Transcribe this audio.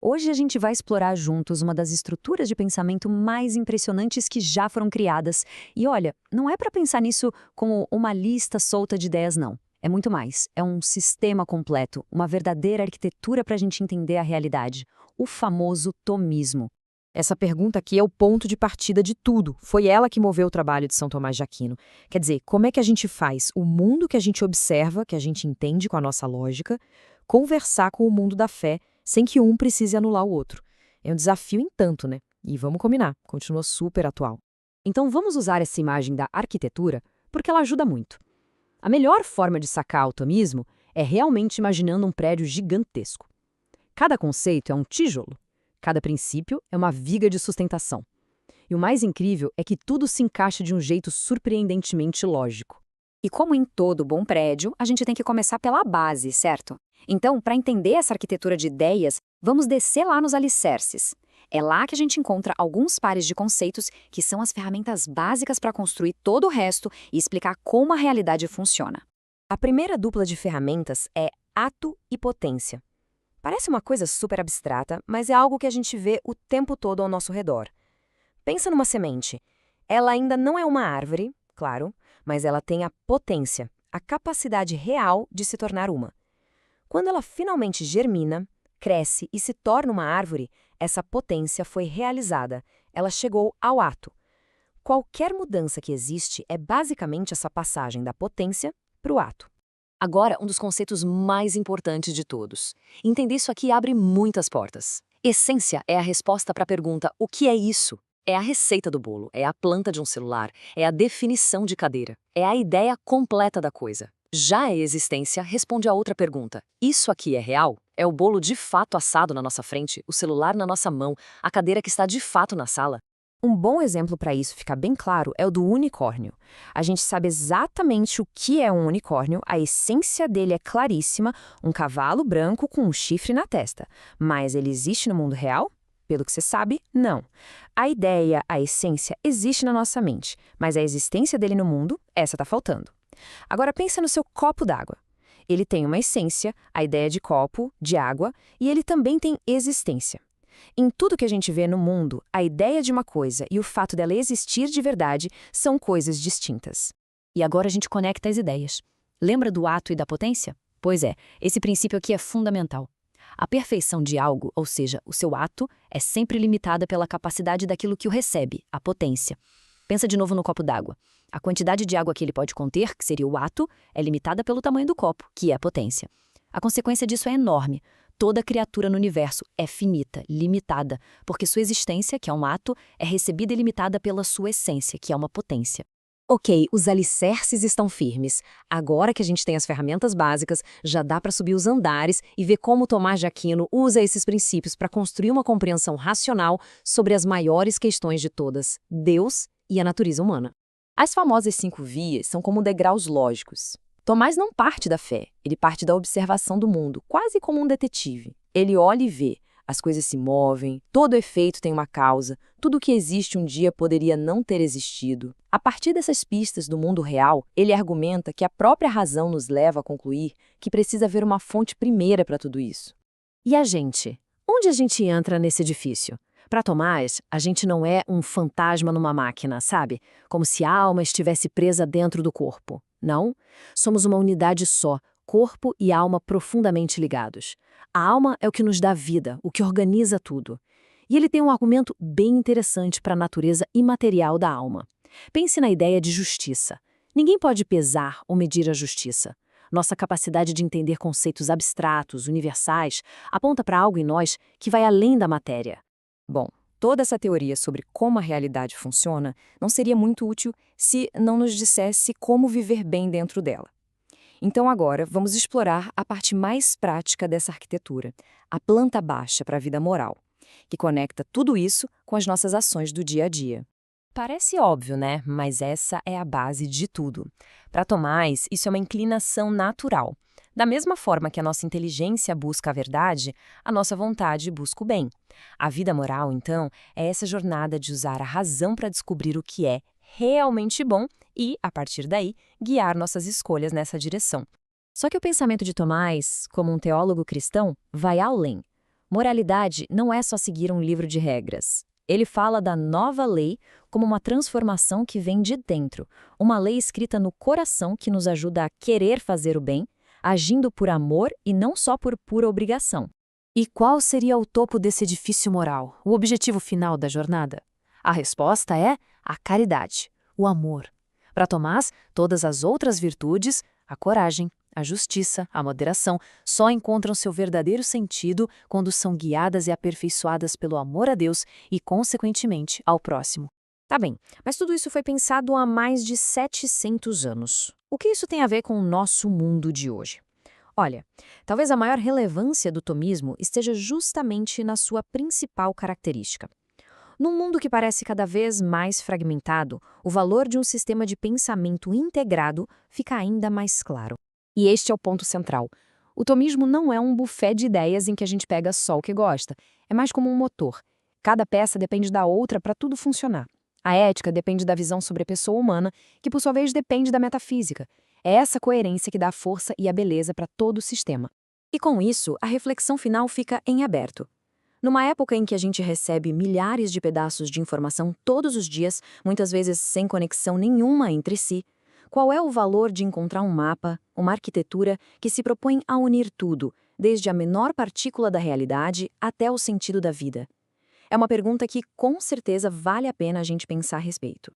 Hoje a gente vai explorar juntos uma das estruturas de pensamento mais impressionantes que já foram criadas. E olha, não é para pensar nisso como uma lista solta de ideias, não. É muito mais. É um sistema completo, uma verdadeira arquitetura para a gente entender a realidade. O famoso tomismo. Essa pergunta aqui é o ponto de partida de tudo. Foi ela que moveu o trabalho de São Tomás de Aquino. Quer dizer, como é que a gente faz o mundo que a gente observa, que a gente entende com a nossa lógica, conversar com o mundo da fé, sem que um precise anular o outro? É um desafio em tanto, né? E vamos combinar, continua super atual. Então vamos usar essa imagem da arquitetura porque ela ajuda muito. A melhor forma de sacar o tomismo é realmente imaginando um prédio gigantesco. Cada conceito é um tijolo. Cada princípio é uma viga de sustentação. E o mais incrível é que tudo se encaixa de um jeito surpreendentemente lógico. E como em todo bom prédio, a gente tem que começar pela base, certo? Então, para entender essa arquitetura de ideias, vamos descer lá nos alicerces. É lá que a gente encontra alguns pares de conceitos que são as ferramentas básicas para construir todo o resto e explicar como a realidade funciona. A primeira dupla de ferramentas é ato e potência. Parece uma coisa super abstrata, mas é algo que a gente vê o tempo todo ao nosso redor. Pensa numa semente. Ela ainda não é uma árvore, claro, mas ela tem a potência, a capacidade real de se tornar uma. Quando ela finalmente germina, cresce e se torna uma árvore, essa potência foi realizada, ela chegou ao ato. Qualquer mudança que existe é basicamente essa passagem da potência para o ato. Agora, um dos conceitos mais importantes de todos. Entender isso aqui abre muitas portas. Essência é a resposta para a pergunta: o que é isso? É a receita do bolo, é a planta de um celular, é a definição de cadeira, é a ideia completa da coisa. Já a existência responde a outra pergunta: isso aqui é real? É o bolo de fato assado na nossa frente, o celular na nossa mão, a cadeira que está de fato na sala? Um bom exemplo para isso ficar bem claro é o do unicórnio. A gente sabe exatamente o que é um unicórnio, a essência dele é claríssima, um cavalo branco com um chifre na testa. Mas ele existe no mundo real? Pelo que você sabe, não. A ideia, a essência, existe na nossa mente, mas a existência dele no mundo, essa está faltando. Agora pensa no seu copo d'água. Ele tem uma essência, a ideia de copo, de água, e ele também tem existência. Em tudo que a gente vê no mundo, a ideia de uma coisa e o fato dela existir de verdade são coisas distintas. E agora a gente conecta as ideias. Lembra do ato e da potência? Pois é, esse princípio aqui é fundamental. A perfeição de algo, ou seja, o seu ato, é sempre limitada pela capacidade daquilo que o recebe, a potência. Pensa de novo no copo d'água. A quantidade de água que ele pode conter, que seria o ato, é limitada pelo tamanho do copo, que é a potência. A consequência disso é enorme. Toda criatura no universo é finita, limitada, porque sua existência, que é um ato, é recebida e limitada pela sua essência, que é uma potência. Ok, os alicerces estão firmes. Agora que a gente tem as ferramentas básicas, já dá para subir os andares e ver como Tomás de Aquino usa esses princípios para construir uma compreensão racional sobre as maiores questões de todas, Deus e a natureza humana. As famosas 5 vias são como degraus lógicos. Tomás não parte da fé, ele parte da observação do mundo, quase como um detetive. Ele olha e vê, as coisas se movem, todo efeito tem uma causa, tudo que existe um dia poderia não ter existido. A partir dessas pistas do mundo real, ele argumenta que a própria razão nos leva a concluir que precisa haver uma fonte primeira para tudo isso. E a gente? Onde a gente entra nesse edifício? Para Tomás, a gente não é um fantasma numa máquina, sabe? Como se a alma estivesse presa dentro do corpo. Não, somos uma unidade só, corpo e alma profundamente ligados. A alma é o que nos dá vida, o que organiza tudo. E ele tem um argumento bem interessante para a natureza imaterial da alma. Pense na ideia de justiça. Ninguém pode pesar ou medir a justiça. Nossa capacidade de entender conceitos abstratos, universais, aponta para algo em nós que vai além da matéria. Bom, toda essa teoria sobre como a realidade funciona não seria muito útil se não nos dissesse como viver bem dentro dela. Então agora vamos explorar a parte mais prática dessa arquitetura, a planta baixa para a vida moral, que conecta tudo isso com as nossas ações do dia a dia. Parece óbvio, né? Mas essa é a base de tudo. Para Tomás, isso é uma inclinação natural. Da mesma forma que a nossa inteligência busca a verdade, a nossa vontade busca o bem. A vida moral, então, é essa jornada de usar a razão para descobrir o que é realmente bom e, a partir daí, guiar nossas escolhas nessa direção. Só que o pensamento de Tomás, como um teólogo cristão, vai além. Moralidade não é só seguir um livro de regras. Ele fala da nova lei como uma transformação que vem de dentro, uma lei escrita no coração que nos ajuda a querer fazer o bem, agindo por amor e não só por pura obrigação. E qual seria o topo desse edifício moral, o objetivo final da jornada? A resposta é a caridade, o amor. Para Tomás, todas as outras virtudes, a coragem, a justiça, a moderação, só encontram seu verdadeiro sentido quando são guiadas e aperfeiçoadas pelo amor a Deus e, consequentemente, ao próximo. Tá bem, mas tudo isso foi pensado há mais de 700 anos. O que isso tem a ver com o nosso mundo de hoje? Olha, talvez a maior relevância do tomismo esteja justamente na sua principal característica. Num mundo que parece cada vez mais fragmentado, o valor de um sistema de pensamento integrado fica ainda mais claro. E este é o ponto central. O tomismo não é um buffet de ideias em que a gente pega só o que gosta. É mais como um motor. Cada peça depende da outra para tudo funcionar. A ética depende da visão sobre a pessoa humana, que por sua vez depende da metafísica. É essa coerência que dá a força e a beleza para todo o sistema. E com isso, a reflexão final fica em aberto. Numa época em que a gente recebe milhares de pedaços de informação todos os dias, muitas vezes sem conexão nenhuma entre si, qual é o valor de encontrar um mapa, uma arquitetura que se propõe a unir tudo, desde a menor partícula da realidade até o sentido da vida? É uma pergunta que, com certeza, vale a pena a gente pensar a respeito.